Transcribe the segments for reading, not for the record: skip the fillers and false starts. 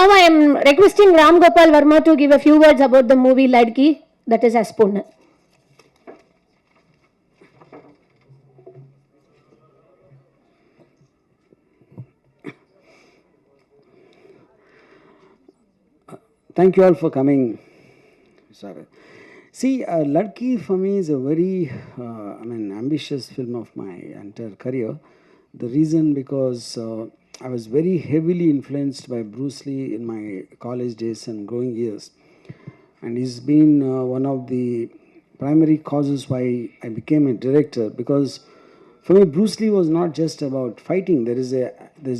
Now I am requesting Ram Gopal Varma to give a few words about the movie Ladki, that is as Ponnu. Thank you all for coming. Sorry. See, Ladki for me is a very, ambitious film of my entire career. The reason because I was very heavily influenced by Bruce Lee in my college days and growing years, and he's been one of the primary causes why I became a director. Because for me, Bruce Lee was not just about fighting. There's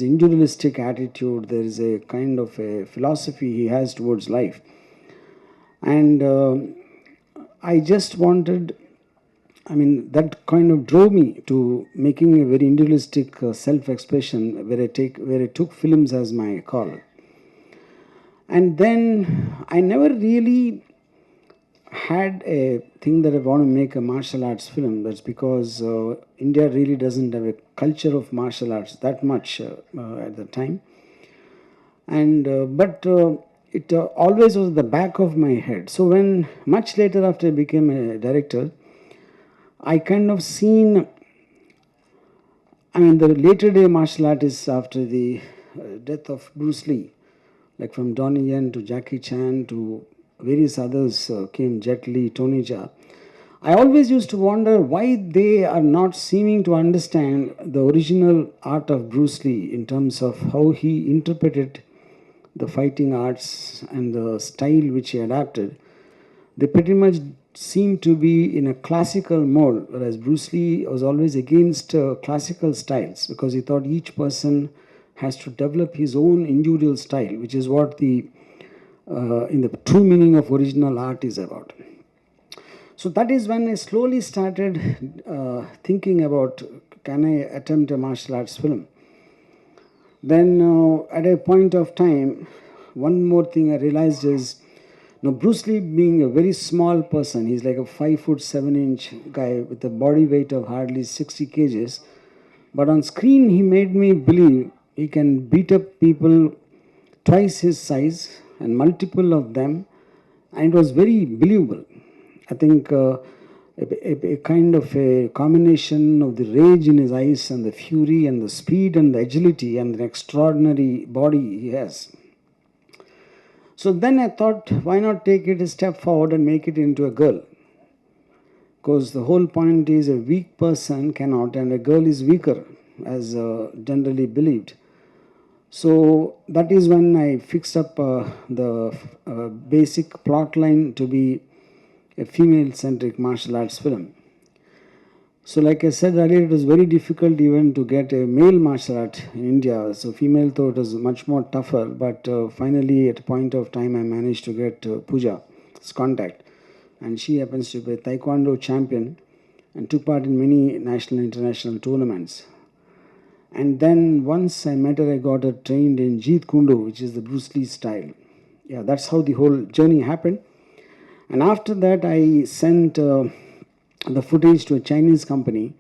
individualistic attitude. There is a kind of a philosophy he has towards life, and I just wanted. That kind of drove me to making a very individualistic self-expression, where I took films as my call. And then I never really had a thing that I want to make a martial arts film. That's because India really doesn't have a culture of martial arts that much at the time. And but it always was at the back of my head. So when much later after I became a director, I kind of seen, the later day martial artists after the death of Bruce Lee, like from Donnie Yen to Jackie Chan to various others came, Jet Li, Tony Jaa. I always used to wonder why they are not seeming to understand the original art of Bruce Lee in terms of how he interpreted the fighting arts and the style which he adapted. They pretty much seem to be in a classical mode, whereas Bruce Lee was always against classical styles because he thought each person has to develop his own individual style, which is what the in the true meaning of original art is about. So that is when I slowly started thinking about, can I attempt a martial arts film? Then at a point of time, one more thing I realized is, now, Bruce Lee being a very small person, he's like a 5'7" guy with a body weight of hardly 60 kgs. But on screen, he made me believe he can beat up people twice his size and multiple of them, and it was very believable. I think a kind of a combination of the rage in his eyes and the fury and the speed and the agility and the extraordinary body he has. So then I thought, why not take it a step forward and make it into a girl? Because the whole point is a weak person cannot, and a girl is weaker, as generally believed. So that is when I fixed up the basic plot line to be a female-centric martial arts film. So like I said earlier, it was very difficult even to get a male martial art in India. So female though it was much more tougher, but finally at a point of time I managed to get Pooja's contact. And she happens to be a taekwondo champion and took part in many national and international tournaments. And then once I met her, I got her trained in Jeet Kune Do, which is the Bruce Lee style. Yeah, that's how the whole journey happened. And after that I sent the footage to a Chinese company,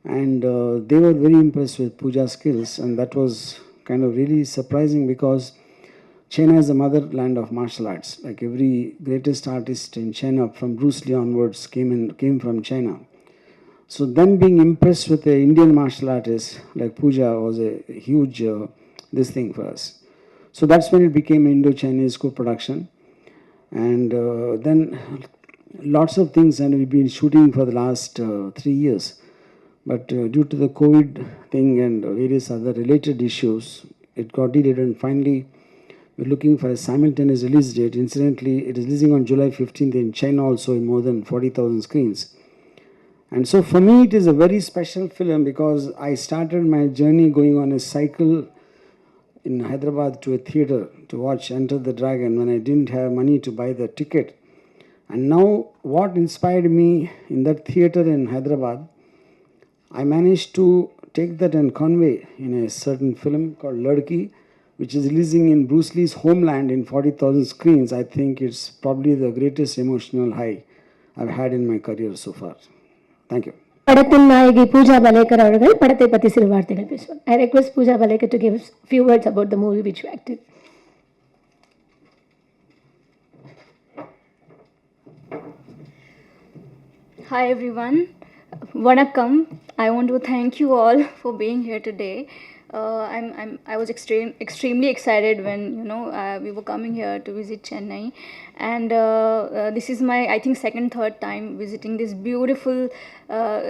and they were very impressed with Pooja's skills, and that was kind of really surprising because China is the motherland of martial arts. Like every greatest artist in China from Bruce Lee onwards came from China. So then being impressed with the Indian martial artist like Pooja was a huge this thing for us. So that's when it became an Indo-Chinese co-production, and then lots of things, and we've been shooting for the last 3 years. But due to the COVID thing and various other related issues, it got delayed, and finally we're looking for a simultaneous release date. Incidentally, it is releasing on July 15th in China also in more than 40,000 screens. And so for me it is a very special film because I started my journey going on a cycle in Hyderabad to a theater to watch Enter the Dragon when I didn't have money to buy the ticket. And now what inspired me in that theater in Hyderabad, I managed to take that and convey in a certain film called Ladki, which is releasing in Bruce Lee's homeland in 40,000 screens. I think it's probably the greatest emotional high I've had in my career so far. Thank you. படத்தின் நாயகி பூஜா பலேகர் அவர்கள் படத்தை பற்றி சில வார்த்தைகள் பேசுவார். I request Pooja Bhalekar to give a few words about the movie which you acted. Hi everyone, Vanakkam. I want to thank you all for being here today. I was extremely excited when we were coming here to visit Chennai, and this is my I think second third time visiting this beautiful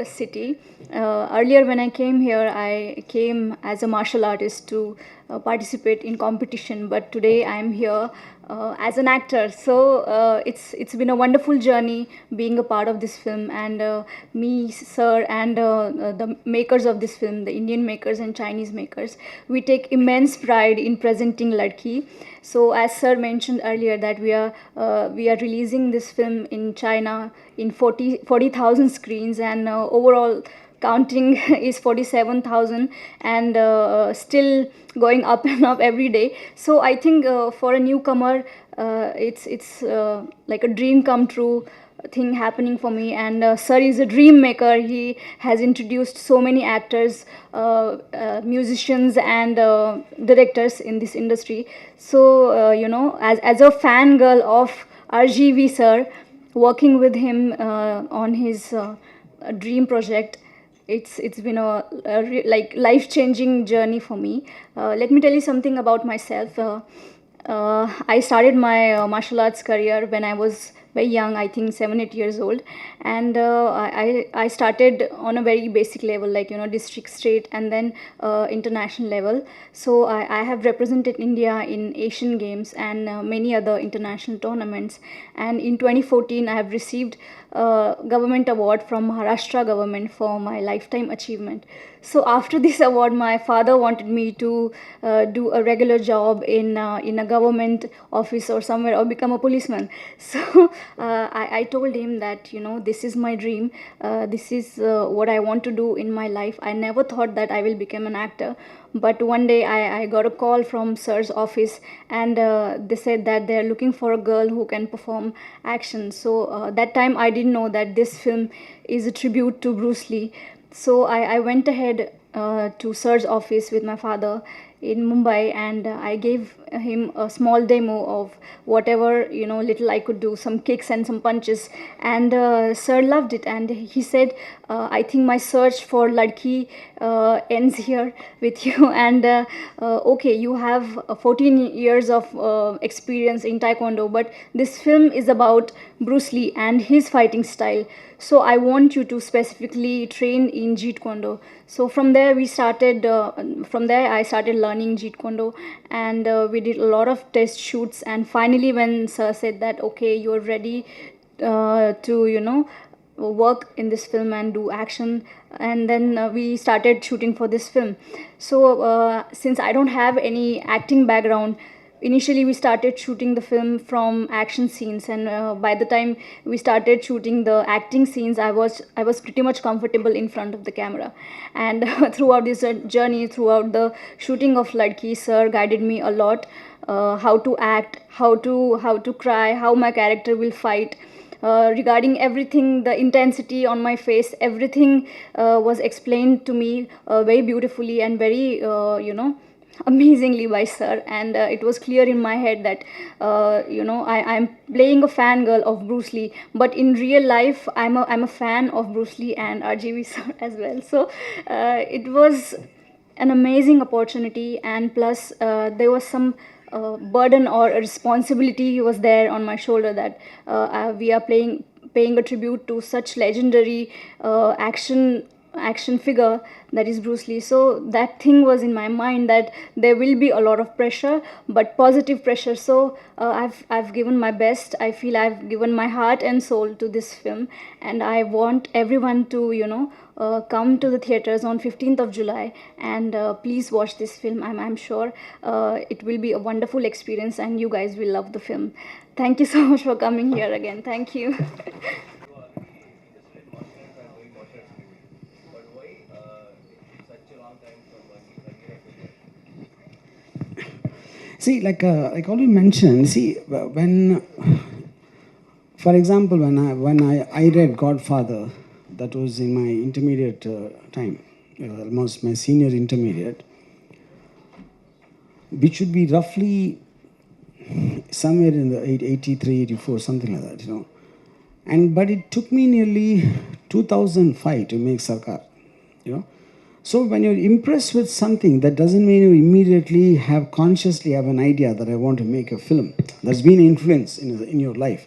city. Earlier when I came here, I came as a martial artist to participate in competition, but today I am here as an actor. So it's been a wonderful journey being a part of this film, and me, sir, and the makers of this film, the Indian makers and Chinese makers, we take immense pride in presenting Ladki. So as sir mentioned earlier, that we are releasing this film in China in 40,000 screens, and overall counting is 47,000, and still going up and up every day. So I think for a newcomer, it's like a dream come true thing happening for me. And sir is a dream maker. He has introduced so many actors, musicians, and directors in this industry. So as a fangirl of RGV sir, working with him on his dream project, it's been like life changing journey for me. Let me tell you something about myself. I started my martial arts career when I was very young, I think 7 8 years old, and I started on a very basic level, like district, state, and then international level. So I have represented India in Asian Games and many other international tournaments. And in 2014, I have received government award from Maharashtra government for my lifetime achievement. So after this award, my father wanted me to do a regular job in a government office or somewhere, or become a policeman. So I told him that this is my dream. This is what I want to do in my life. I never thought that I will become an actor. But one day I got a call from sir's office, and they said that they're looking for a girl who can perform action. So that time I didn't know that this film is a tribute to Bruce Lee. So I went ahead to sir's office with my father in Mumbai, and I gave him a small demo of whatever little I could do, some kicks and some punches, and sir loved it, and he said, I think my search for Ladki ends here with you, and okay, you have 14 years of experience in Taekwondo, but this film is about Bruce Lee and his fighting style. So I want you to specifically train in Jeet Kune Do. So from there we started. From there I started learning Jeet Kune Do, and we did a lot of test shoots. And finally, when sir said that okay, you're ready to work in this film and do action, and then we started shooting for this film. So since I don't have any acting background, initially we started shooting the film from action scenes, and by the time we started shooting the acting scenes, I was pretty much comfortable in front of the camera. And throughout this journey, throughout the shooting of Ladki, sir guided me a lot, how to act, how to cry, how my character will fight. Regarding everything, the intensity on my face, everything was explained to me very beautifully and very amazingly by sir. And it was clear in my head that I'm playing a fangirl of Bruce Lee, but in real life I'm a fan of Bruce Lee and RGV sir as well. So it was an amazing opportunity, and plus there was some burden or a responsibility was there on my shoulder, that we are paying a tribute to such legendary action figure that is Bruce Lee. So that thing was in my mind, that there will be a lot of pressure, but positive pressure. So I've given my best. I feel I've given my heart and soul to this film, and I want everyone to come to the theaters on 15th of July, and please watch this film. I'm sure it will be a wonderful experience, and you guys will love the film. Thank you so much for coming here again. Thank you. See, like already mentioned, see, when, for example, when I read Godfather, that was in my intermediate time, almost my senior intermediate, which should be roughly somewhere in the 83, 84, something like that, But it took me nearly 2005 to make Sarkar, you know. So when you're impressed with something, that doesn't mean you immediately consciously have an idea that I want to make a film. There's been influence in your life.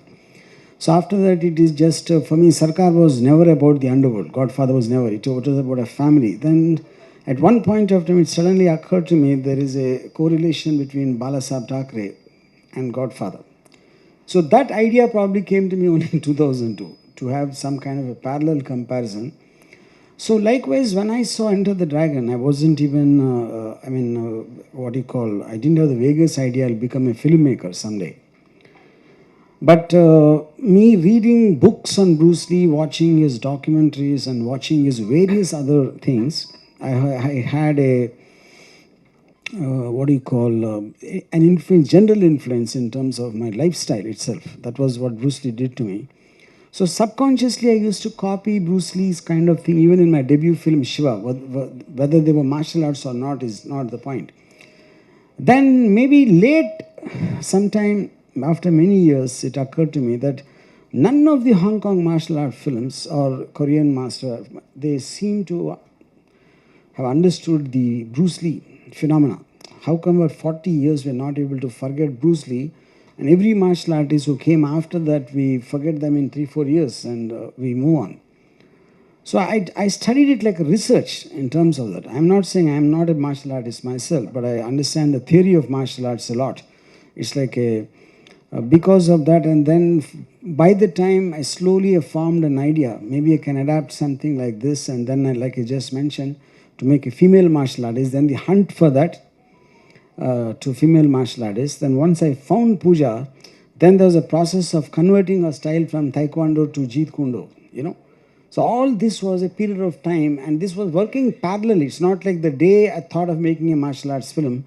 So after that, it is just, for me, Sarkar was never about the underworld. Godfather was never. It was about a family. Then at one point of time, it suddenly occurred to me there is a correlation between Balasaheb Thackeray and Godfather. So that idea probably came to me only in 2002, to have some kind of a parallel comparison. So likewise, when I saw Enter the Dragon, I wasn't even, what do you call, I didn't have the vaguest idea I'll become a filmmaker someday. But me reading books on Bruce Lee, watching his documentaries and watching his various other things, I had a, an influence, general influence in terms of my lifestyle itself. That was what Bruce Lee did to me. So subconsciously, I used to copy Bruce Lee's kind of thing, even in my debut film, Shiva. Whether they were martial arts or not is not the point. Then maybe late, sometime after many years, it occurred to me that none of the Hong Kong martial art films or Korean martial art, they seem to have understood the Bruce Lee phenomena. How come for 40 years we're not able to forget Bruce Lee? And every martial artist who came after that, we forget them in 3-4 years and we move on. So I studied it like a research in terms of that. I'm not saying I'm not a martial artist myself, but I understand the theory of martial arts a lot. It's like because of that, and then by the time I slowly have formed an idea, maybe I can adapt something like this, and then like I just mentioned, to make a female martial artist, then the hunt for that to female martial artists. Then once I found Pooja, then there was a process of converting her style from Taekwondo to Jeet Kune Do, So all this was a period of time, and this was working parallelly. It's not like the day I thought of making a martial arts film,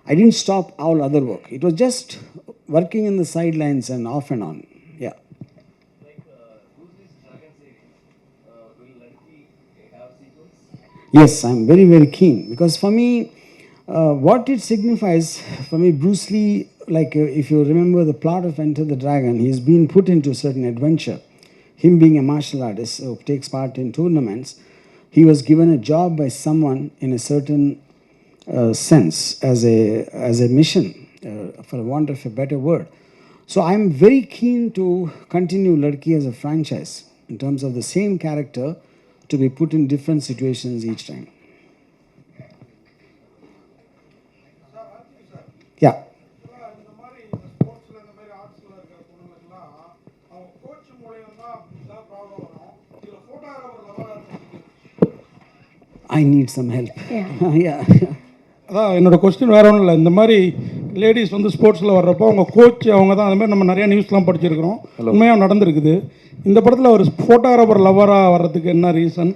I didn't stop all other work. It was just working in the sidelines and off and on. Yeah. Like Bruce Lee's Dragon series, will Ladki have sequels? Yes, I'm very, very keen, because for me, what it signifies, for me, Bruce Lee, like if you remember the plot of Enter the Dragon, he's been put into a certain adventure. Him being a martial artist who takes part in tournaments, he was given a job by someone in a certain sense as a mission, for want of a better word. So I'm very keen to continue Ladki as a franchise in terms of the same character to be put in different situations each time. Yeah. இந்த மாதிரி இந்த ஸ்போர்ட்ஸ்ல இந்த மாதிரி ஆர்ட்ஸ்ல இருக்கிற பொண்ணுங்களுக்குலாம் அவங்க coach மூலியம் தான் இதான் ப்ராப்ளம் வரும். இதுல போட்டோகிராஃபர் லெவலா இருக்கு. I need some help. Yeah. Yeah. அதான் என்னோட கொஸ்டின் வேற ஒன்றும் இல்லை. இந்த மாதிரி லேடிஸ் வந்து ஸ்போர்ட்ஸில் வர்றப்போ அவங்க கோச் அவங்க தான், அந்த மாதிரி நம்ம நிறைய நியூஸ்லாம் படிச்சிருக்கிறோம், உண்மையாக நடந்திருக்குது. இந்த படத்தில் ஒரு ஃபோட்டோகிராஃபர் லவராக வர்றதுக்கு என்ன ரீசன்?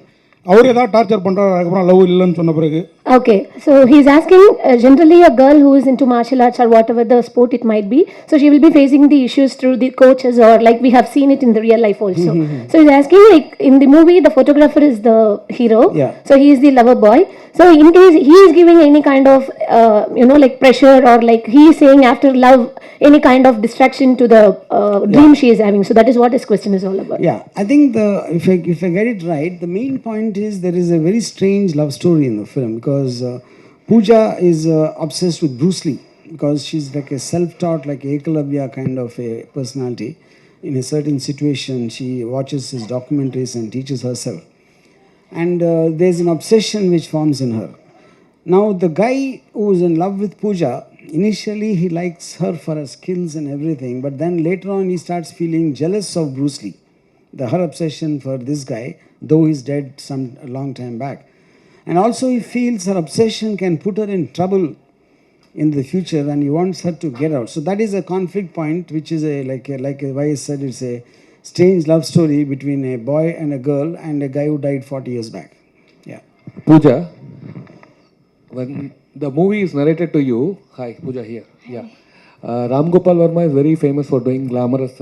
அவர் ஏதாவது டார்ச்சர் பண்ணுறாரு, அதுக்கப்புறம் லவ் இல்லைன்னு சொன்ன பிறகு? Okay, so he's asking generally a girl who is into martial arts or whatever the sport it might be, so she will be facing the issues through the coaches, or like we have seen it in the real life also. So he's asking, like in the movie the photographer is the hero, Yeah. so he is the lover boy. So in case he is giving any kind of like pressure, or like he is saying after love any kind of distraction to the dream she is having. So that is what his question is all about. Yeah, I think if I get it right, the main point is there is a very strange love story in the film, because Pooja is obsessed with Bruce Lee, because she's like a self-taught, like Ekalavya kind of a personality. In a certain situation, she watches his documentaries and teaches herself. And there's an obsession which forms in her. Now, the guy who's in love with Pooja, initially he likes her for her skills and everything, but then later on he starts feeling jealous of Bruce Lee. Her obsession for this guy, though he's dead a long time back. And also he feels her obsession can put her in trouble in the future, and he wants her to get out. So that is a conflict point, which is why I said it's a strange love story between a boy and a girl and a guy who died 40 years back. Yeah. Pooja, when the movie is narrated to you, hi, Pooja here. Yeah. Ram Gopal Varma is very famous for doing glamorous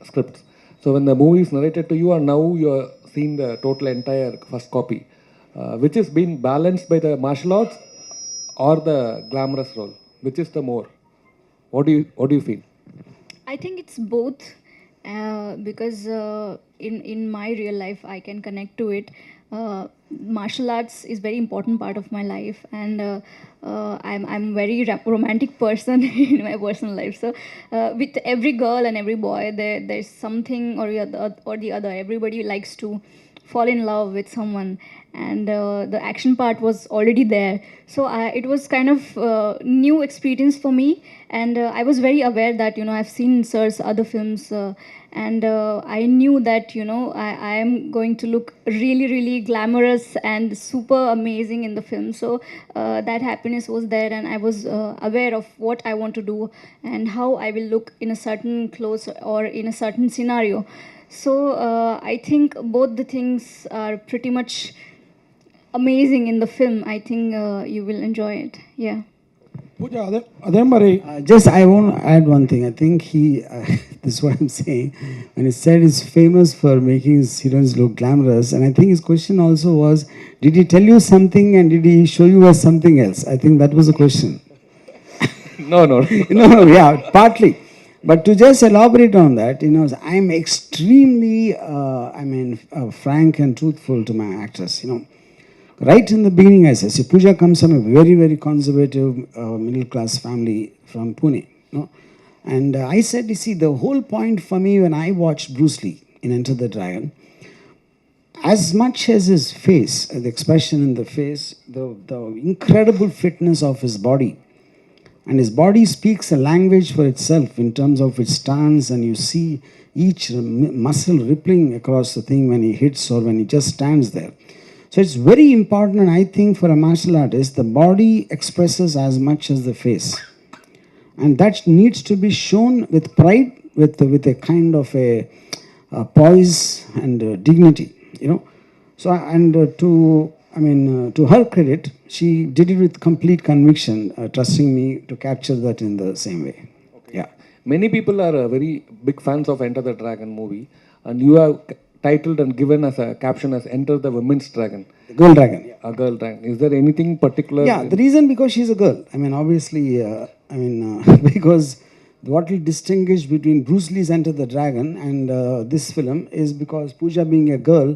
scripts. So when the movie is narrated to you, and now you are seeing the total entire first copy, which is being balanced by the martial arts or the glamorous role? Which is the more? What do you feel? I think it's both. because in my real life I can connect to it. Martial arts is very important part of my life, and I'm very romantic person in my personal life. So with every girl and every boy, there's something or the other. Everybody likes to fall in love with someone, and the action part was already there. So it was kind of new experience for me, and I was very aware that I've seen sir's other films, and I knew that I am going to look really really glamorous and super amazing in the film. So that happiness was there, and I was aware of what I want to do and how I will look in a certain clothes or in a certain scenario. So I think both the things are pretty much amazing in the film. I think you will enjoy it. Yeah. Pooja அதே மாதிரி Just I want to add one thing. I think this is what I'm saying. When he said he's famous for making his heroines look glamorous, and I think his question also was, did he tell you something and did he show you as something else? I think that was the question. No, no. No, yeah, partly. But to just elaborate on that, I'm extremely, frank and truthful to my actress. Right in the beginning, I said, see, Pooja comes from a very, very conservative middle class family from Pune. And I said, you see, the whole point for me when I watched Bruce Lee in Enter the Dragon, as much as his face, the expression in the face, the incredible fitness of his body, and his body speaks a language for itself in terms of its stance, and you see each muscle rippling across the thing when he hits or when he just stands there. So it's very important, and I think for a martial artist, the body expresses as much as the face. And that needs to be shown with pride, with a kind of a poise and dignity, So, and to her credit, she did it with complete conviction, trusting me to capture that in the same way. Okay. Yeah. Many people are very big fans of Enter the Dragon movie, and you have titled and given as a caption as Enter the Women's Dragon. Girl Dragon. A girl dragon. Is there anything particular? Yeah, the reason because she's a girl. Obviously, because what will distinguish between Bruce Lee's Enter the Dragon and this film is because Pooja being a girl,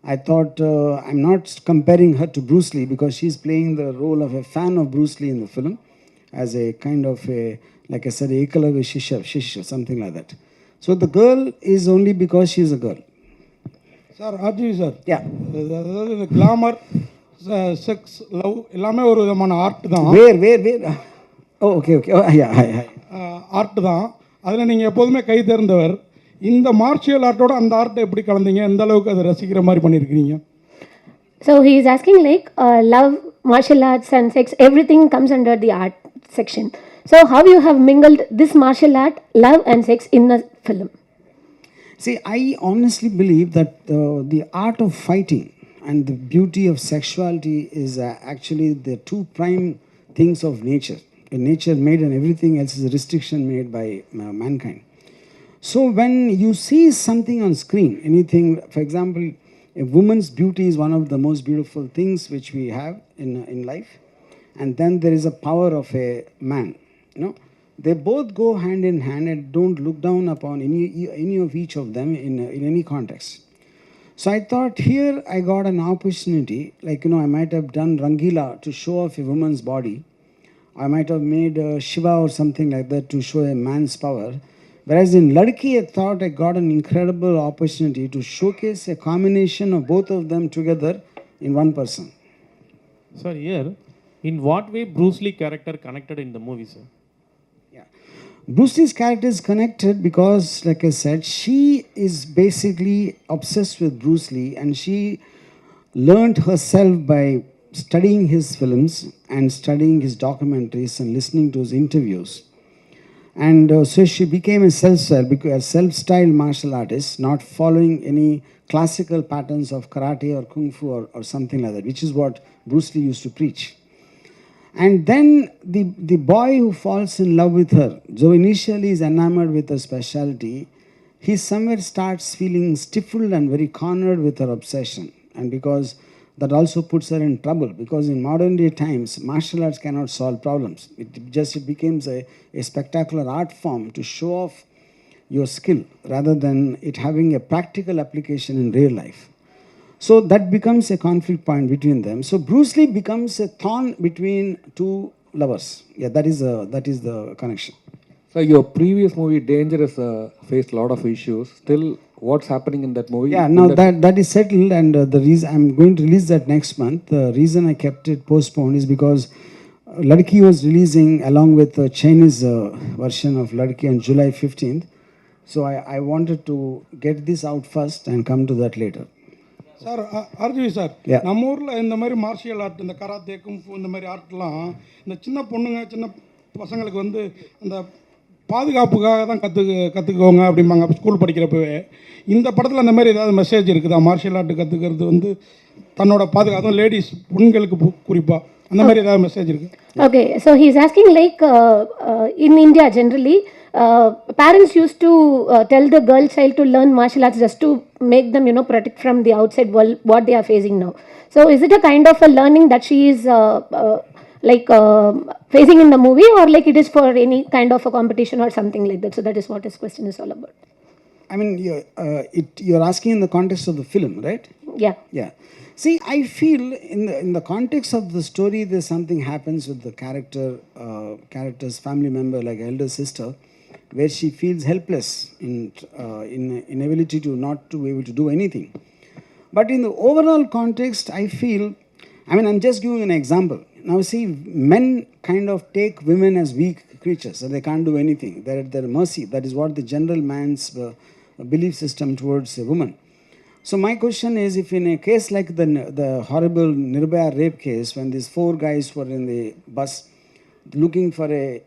I thought I'm not comparing her to Bruce Lee because she's playing the role of a fan of Bruce Lee in the film as a kind of a, like I said, Ekalavi Shisha, something like that. So the girl is only because she's a girl. Sir RGV sir, Yeah. அதாவது இந்த glamour, sex, love எல்லாமே ஒரு விதமான art தான். Where? Oh, okay. Oh, yeah, hi. Art தான். அதில் நீங்கள் எப்போதுமே கை தேர்ந்தவர். இந்த மார்ஷியல் ஆர்ட்டோட அந்த ஆர்ட்டை எப்படி கலந்தீங்க, எந்த அளவுக்கு அதை ரசிக்கிற மாதிரி பண்ணியிருக்கிறீங்க? So he is asking like love, martial arts and sex, everything comes under the art section. So how you have mingled this martial art, love and sex in a film? See, I honestly believe that the art of fighting and the beauty of sexuality is actually the two prime things of nature. Nature made and everything else is a restriction made by mankind. So when you see something on screen, anything, for example, a woman's beauty is one of the most beautiful things which we have in life. And then there is a power of a man, They both go hand in hand and don't look down upon any of each of them in any context. So I thought here I got an opportunity, like, I might have done Rangila to show off a woman's body. I might have made Shiva or something like that to show a man's power. Whereas in Ladki, I thought I got an incredible opportunity to showcase a combination of both of them together in one person. Sir, here, in what way Bruce Lee character connected in the movie, sir? Bruce Lee's character is connected because, like I said, she is basically obsessed with Bruce Lee, and she learned herself by studying his films and studying his documentaries and listening to his interviews. And so she became a self-styled martial artist, not following any classical patterns of karate or kung fu or something like that, which is what Bruce Lee used to preach. And then the boy who falls in love with her, so initially is enamored with her specialty, he somewhere starts feeling stifled and very cornered with her obsession. And because that also puts her in trouble, because in modern day times, martial arts cannot solve problems. It becomes a spectacular art form to show off your skill rather than it having a practical application in real life. So that becomes a conflict point between them. So Bruce Lee becomes a thorn between two lovers. Yeah, that is the connection. So your previous movie Dangerous faced a lot of issues. Still, what's happening in that movie? Yeah, now that is settled, and the reason I'm going to release that next month. The reason I kept it postponed is because Ladki was releasing along with the Chinese version of Ladki on July 15th. So I wanted to get this out first and come to that later. Sir RGV sir, Yeah. நம்ம ஊரில் இந்த மாதிரி martial art, இந்த karate, kung fu, இந்த மாதிரி ஆர்ட்லாம் இந்த சின்ன பொண்ணுங்க சின்ன பசங்களுக்கு வந்து அந்த பாதுகாப்புக்காக தான் கற்றுக்கோங்க அப்படிம்பாங்க ஸ்கூல் படிக்கிறப்பவே. இந்த படத்தில் அந்த மாதிரி ஏதாவது மெசேஜ் இருக்குதா? மார்ஷியல் ஆர்ட் கற்றுக்கிறது வந்து தன்னோட பாதுகாப்பு, லேடிஸ் பெண்களுக்கு குறிப்பாக அந்த மாதிரி ஏதாவது மெசேஜ் இருக்குது? Okay, so he's asking like in India generally, parents used to tell the girl child to learn martial arts just to make them, protect from the outside world what they are facing now. So is it a kind of a learning that she is facing in the movie, or like it is for any kind of a competition or something like that? So that is what his question is all about. I mean, you're asking in the context of the film, right? Yeah. Yeah. See, I feel in the context of the story, there's something happens with the character's family member, like elder sister, where she feels helpless in inability to not to be able to do anything. But in the overall context, I feel, I'm just giving an example. Now, see, men kind of take women as weak creatures, so they can't do anything. They're at their mercy. That is what the general man's belief system towards a woman. So my question is, if in a case like the horrible Nirbhaya rape case, when these 4 guys were in the bus looking for a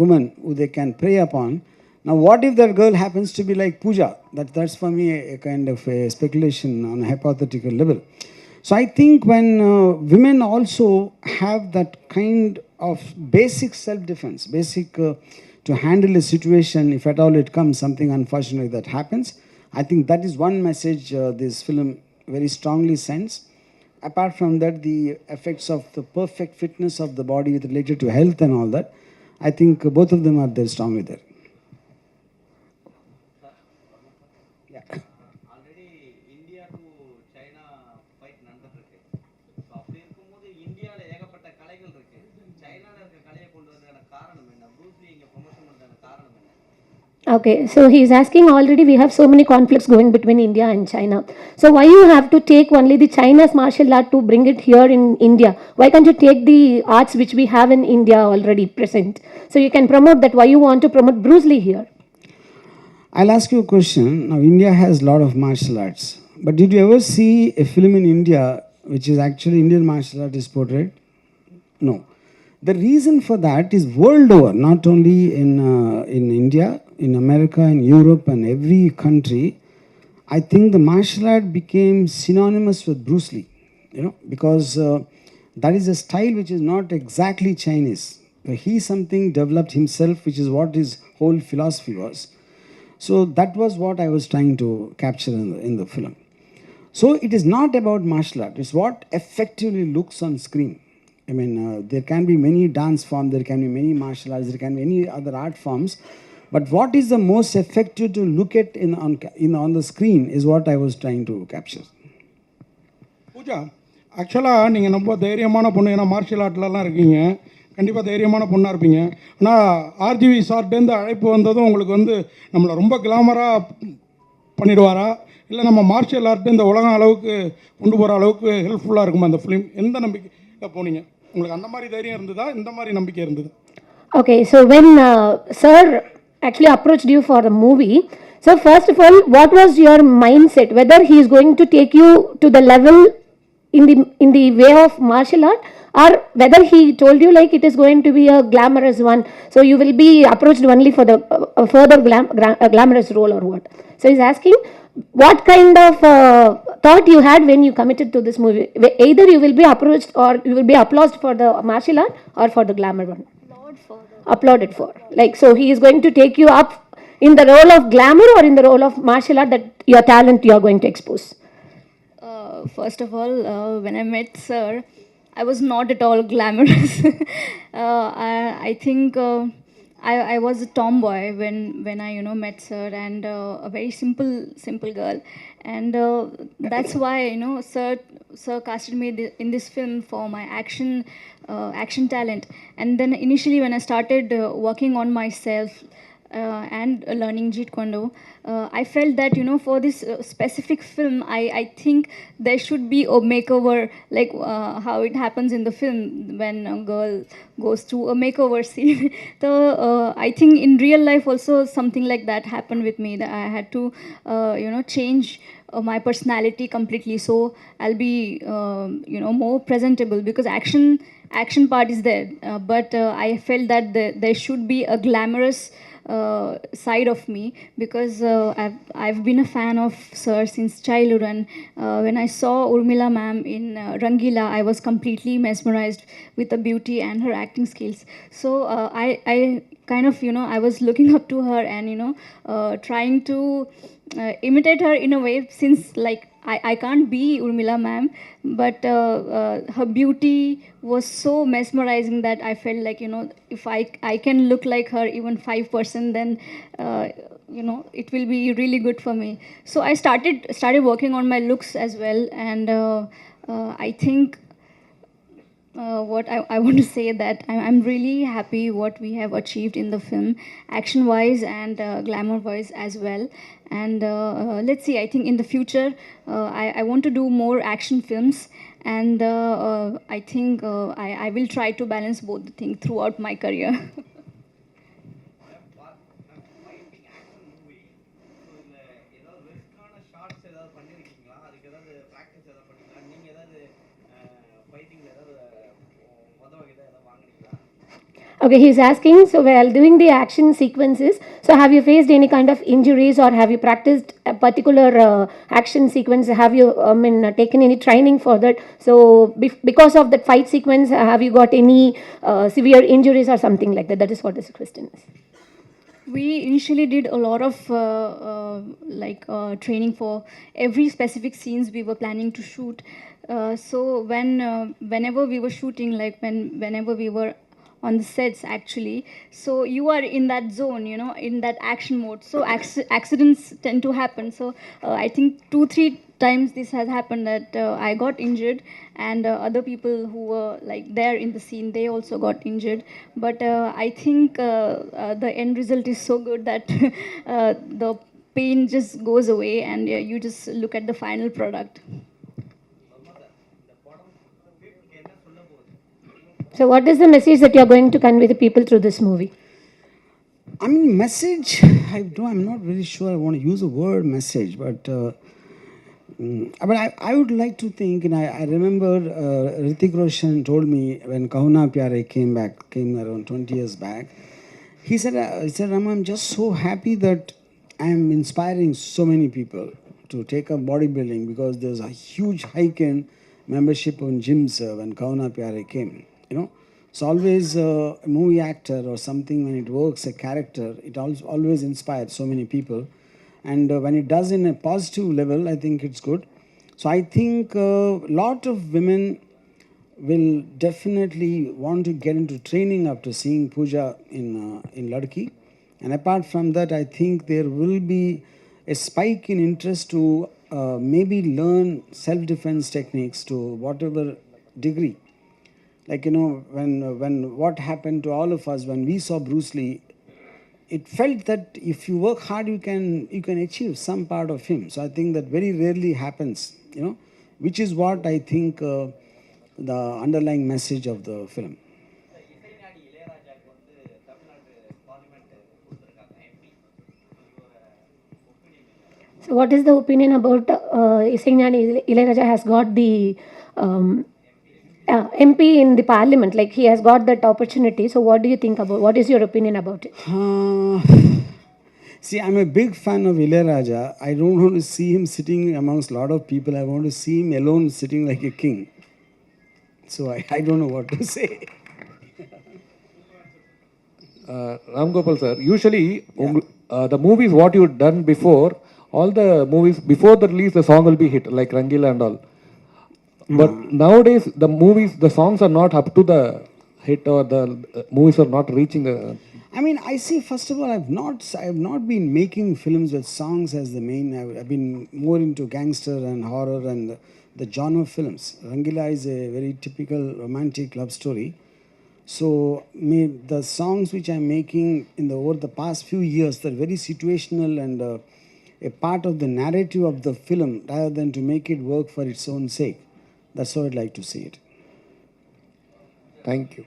woman who they can prey upon, now what if that girl happens to be like Pooja? That's for me a kind of a speculation on a hypothetical level. So I think when women also have that kind of basic self-defense, to handle a situation, if at all it comes, something unfortunate that happens, I think that is one message this film very strongly sends. Apart from that, the effects of the perfect fitness of the body related to health and all that, I think both of them are there strongly there. Already India to China fight நடந்துட்டுருக்கு. So அப்படி இருக்கும்போது இந்தியாவில் ஏகப்பட்ட கலைகள் இருக்குது. சைனாவில் இருக்க கலையை கொண்டு வந்ததுக்கான காரணம் என்ன? ப்ரூஸ்லி இங்கே ப்ரொமோஷன் பண்ணுறதுக்கான காரணம் என்ன? Okay, so he's asking, already we have so many conflicts going between India and China. So why you have to take only the China's martial art to bring it here in India? Why can't you take the arts which we have in India already present? So you can promote that. Why you want to promote Bruce Lee here? I'll ask you a question. Now, India has a lot of martial arts. But did you ever see a film in India which is actually Indian martial art is portrayed? No. The reason for that is world over, not only in India, in America, in Europe and every country, I think the martial art became synonymous with Bruce Lee, because that is a style which is not exactly Chinese. He something developed himself, which is what his whole philosophy was. So that was what I was trying to capture in the film. So it is not about martial art. It's what effectively looks on screen. There can be many dance forms, there can be many martial arts, there can be any other art forms. But what is the most effective to look at on the screen is what I was trying to capture. Pooja, ஆக்சுவலாக நீங்கள் ரொம்ப தைரியமான பொண்ணு, ஏன்னா martial ஆர்ட்லலாம் இருக்கீங்க, கண்டிப்பாக தைரியமான பொண்ணாக இருப்பீங்க. ஆனால் ஆர்ஜிவி சார்ட்டேருந்து அழைப்பு வந்ததும் உங்களுக்கு வந்து நம்மளை ரொம்ப கிளாமராக பண்ணிடுவாரா, இல்லை நம்ம மார்ஷியல் ஆர்ட்டு இந்த உலகம் அளவுக்கு கொண்டு போகிற அளவுக்கு ஹெல்ப்ஃபுல்லாக இருக்குமா இந்த ஃபிலிம்? எந்த நம்பிக்கையில் போனீங்க? உங்களுக்கு அந்த மாதிரி தைரியம் இருந்ததா, இந்த மாதிரி நம்பிக்கை இருந்தது? Okay, so when sir actually approached you for the movie, so first of all, what was your mindset? Whether he is going to take you to the level in the way of martial art, or whether he told you like it is going to be a glamorous one, so you will be approached only for the further glamorous role or what? So he's asking what kind of thought you had when you committed to this movie. Either you will be approached or you will be applauded for the martial art or for the glamour one. Applauded for. Like, so he is going to take you up in the role of glamour or in the role of martial art, that your talent you are going to expose? First of all, when I met sir, I was not at all glamorous. I think I was a tomboy when I met sir, and a very simple girl, and that's why sir casted me in this film for my action talent. And then initially when I started working on myself and learning Jeet Kune Do, I felt that for this specific film, I think there should be a makeover, like how it happens in the film when a girl goes through a makeover scene. So I think in real life also something like that happened with me, that I had to change my personality completely, so I'll be more presentable, because action part is there, but I felt that there should be a glamorous side of me, because I've been a fan of sir since childhood. And when I saw Urmila ma'am in Rangila, I was completely mesmerized with the beauty and her acting skills. So I kind of I was looking up to her, and trying to imitate her in a way, since like I can't be Urmila ma'am, but her beauty was so mesmerizing that I felt like if I can look like her even 5%, then it will be really good for me. So I started working on my looks as well, and I think what I want to say that I'm really happy what we have achieved in the film, action wise and glamour wise as well. And let's see, I think in the future I want to do more action films, and I think I will try to balance both the things throughout my career. Fighting action movie, so இதில் ஏதாவது ரிஸ்க்கான shorts ஏதாவது பண்ணியிருக்கீங்களா? அதுக்கு ஏதாவது practice ஏதாவது பண்ணீங்களா? நீங்கள் ஏதாவது ஃபைட்டிங்கில் ஏதாவது உதவி ஏதாவது வாங்குனீங்களா? Okay, he's asking, so while doing the action sequences, so have you faced any kind of injuries, or have you practiced a particular action sequence? Have you, taken any training for that? So because of that fight sequence, have you got any severe injuries or something like that? That is what this question is. We initially did a lot of training for every specific scenes we were planning to shoot. So whenever we were shooting, like whenever we were on the sets actually, so you are in that zone, in that action mode, so accidents tend to happen. So I think 2-3 times this has happened, that I got injured, and other people who were like there in the scene, they also got injured. But I think the end result is so good that the pain just goes away, and you just look at the final product. So what is the message that you are going to convey to people through this movie? I mean, message, I'm not really sure I want to use the word message, but I would like to think, and I remember Hrithik Roshan told me when Kahuna Pyare came around 20 years back, he said, Rama, I'm just so happy that I'm inspiring so many people to take up bodybuilding, because there's a huge hike in membership on gyms when Kahuna Pyare came. So always a movie actor or something, when it works a character, it always inspires so many people, and when it does in a positive level, I think it's good. So I think a lot of women will definitely want to get into training after seeing Pooja in Ladki, and apart from that, I think there will be a spike in interest to maybe learn self-defense techniques to whatever degree. Like, when what happened to all of us when we saw Bruce Lee, it felt that if you work hard, you can achieve some part of him. So I think that very rarely happens, which is what I think the underlying message of the film. இசைஞானி இளையராஜாவுக்கு வந்து Tamil Nadu parliament கொடுத்துருக்காங்க MP. So what is the opinion about Isegnani Ilayaraja has got the MP in the parliament, like he has got that opportunity. So what do you think about, what is your opinion about it? See, I'm a big fan of Ilayaraja. I don't want to see him sitting amongst a lot of people. I want to see him alone sitting like a king. So I don't know what to say. Ram Gopal sir, usually the movies what you done before, all the movies before the release, the song will be hit, like Rangila and all. But nowadays, the songs are not up to the hit, or the movies are not reaching the... I mean, I see. First of all, I have not been making films with songs as the main. I've been more into gangster and horror and the genre films. Rangila is a very typical romantic love story. So the songs which I'm making over the past few years, they're very situational and a part of the narrative of the film, rather than to make it work for its own sake. That's how I'd like to see it. Thank you.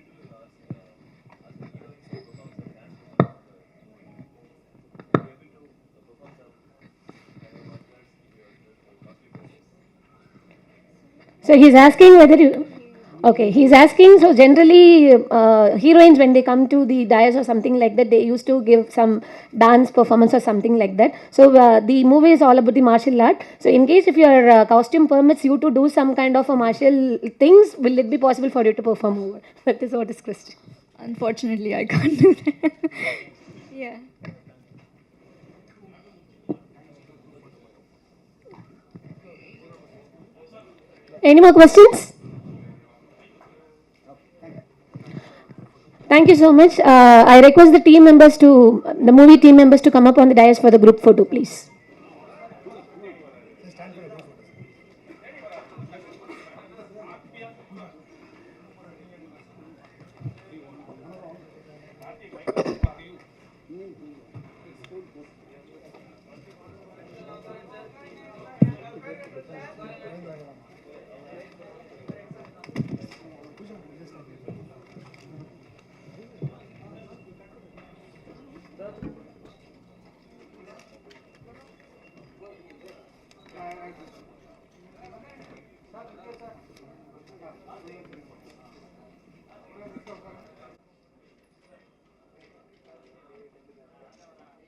So he's asking whether you. Okay, he's asking. So generally, heroines when they come to the dais or something like that, they used to give some dance performance or something like that. So the movie is all about the martial art. So in case if your costume permits you to do some kind of a martial things, will it be possible for you to perform over? That is what is question. Unfortunately, I can't do that. Yeah. Any more questions? Thank you so much. I request the movie team members to come up on the dais for the group photo, please.